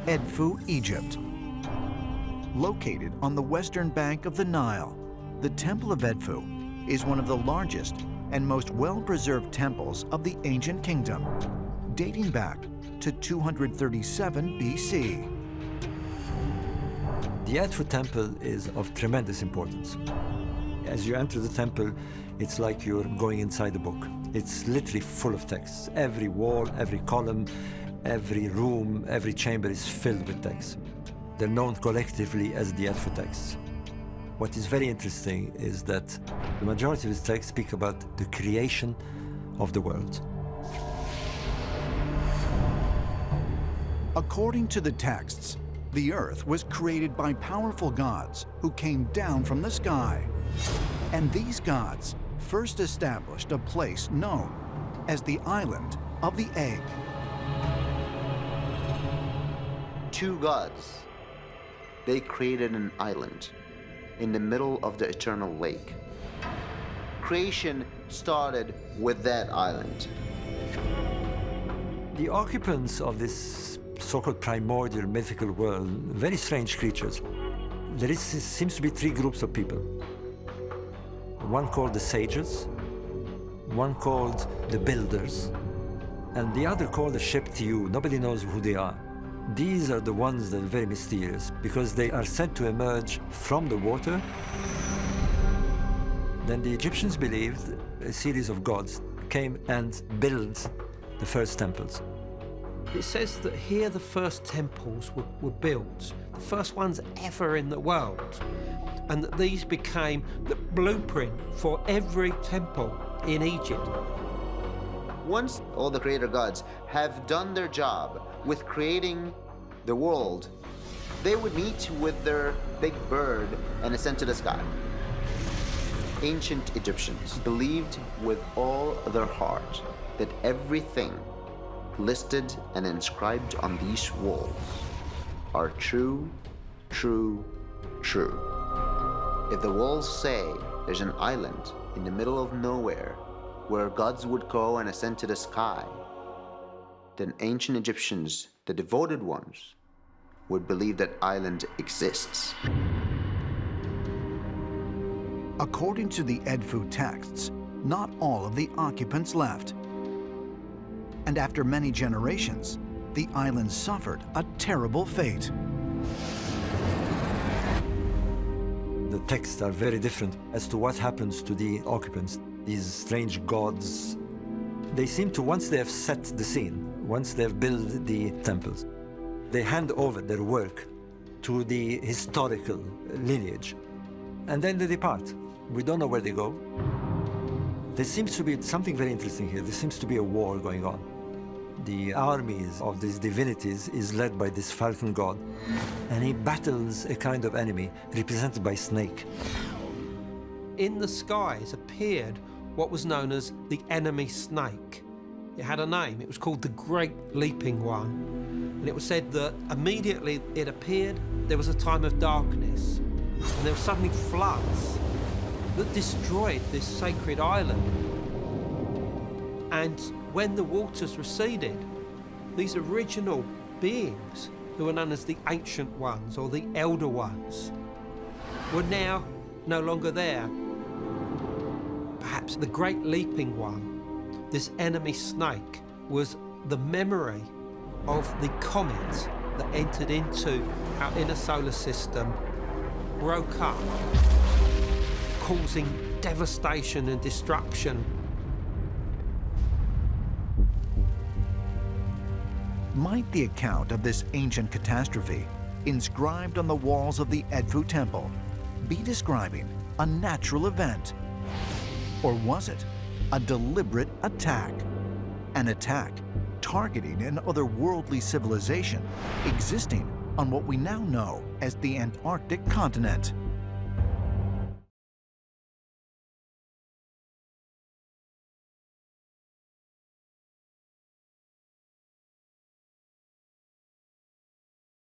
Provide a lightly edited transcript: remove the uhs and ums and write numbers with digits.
Edfu, Egypt. Located on the western bank of the Nile, the Temple of Edfu is one of the largest and most well-preserved temples of the ancient kingdom, dating back to 237 BC. The Edfu temple is of tremendous importance. As you enter the temple, it's like you're going inside a book. It's literally full of texts. Every wall, every column, every room, every chamber is filled with texts. They're known collectively as the Edfu texts. What is very interesting is that the majority of these texts speak about the creation of the world. According to the texts, the earth was created by powerful gods who came down from the sky. And these gods first established a place known as the island of the egg. Two gods, they created an island in the middle of the eternal lake. Creation started with that island. The occupants of this so-called primordial mythical world, very strange creatures. There seems to be three groups of people. One called the sages, one called the builders, and the other called the Sheptiu. Nobody knows who they are. These are the ones that are very mysterious because they are said to emerge from the water. Then the Egyptians believed a series of gods came and built the first temples. It says that here the first temples were built, the first ones ever in the world, and that these became the blueprint for every temple in Egypt. Once all the creator gods have done their job with creating the world, they would meet with their big bird and ascend to the sky. Ancient Egyptians believed with all their heart that everything listed and inscribed on these walls are true, true, true. If the walls say there's an island in the middle of nowhere where gods would go and ascend to the sky, then ancient Egyptians, the devoted ones, would believe that island exists. According to the Edfu texts, not all of the occupants left. And after many generations, the island suffered a terrible fate. The texts are very different as to what happens to the occupants. These strange gods, they seem to, once they have set the scene, once they have built the temples, they hand over their work to the historical lineage, and then they depart. We don't know where they go. There seems to be something very interesting here. There seems to be a war going on. The armies of these divinities is led by this falcon god, and he battles a kind of enemy represented by snake. In the skies appeared what was known as the enemy snake. It had a name. It was called the Great Leaping One. And it was said that immediately it appeared, there was a time of darkness, and there were suddenly floods that destroyed this sacred island. And when the waters receded, these original beings, who were known as the Ancient Ones or the Elder Ones, were now no longer there. Perhaps the Great Leaping One, this enemy snake, was the memory of the comet that entered into our inner solar system, broke up, causing devastation and destruction. Might the account of this ancient catastrophe, inscribed on the walls of the Edfu temple, be describing a natural event? Or was it a deliberate attack? An attack targeting an otherworldly civilization existing on what we now know as the Antarctic continent.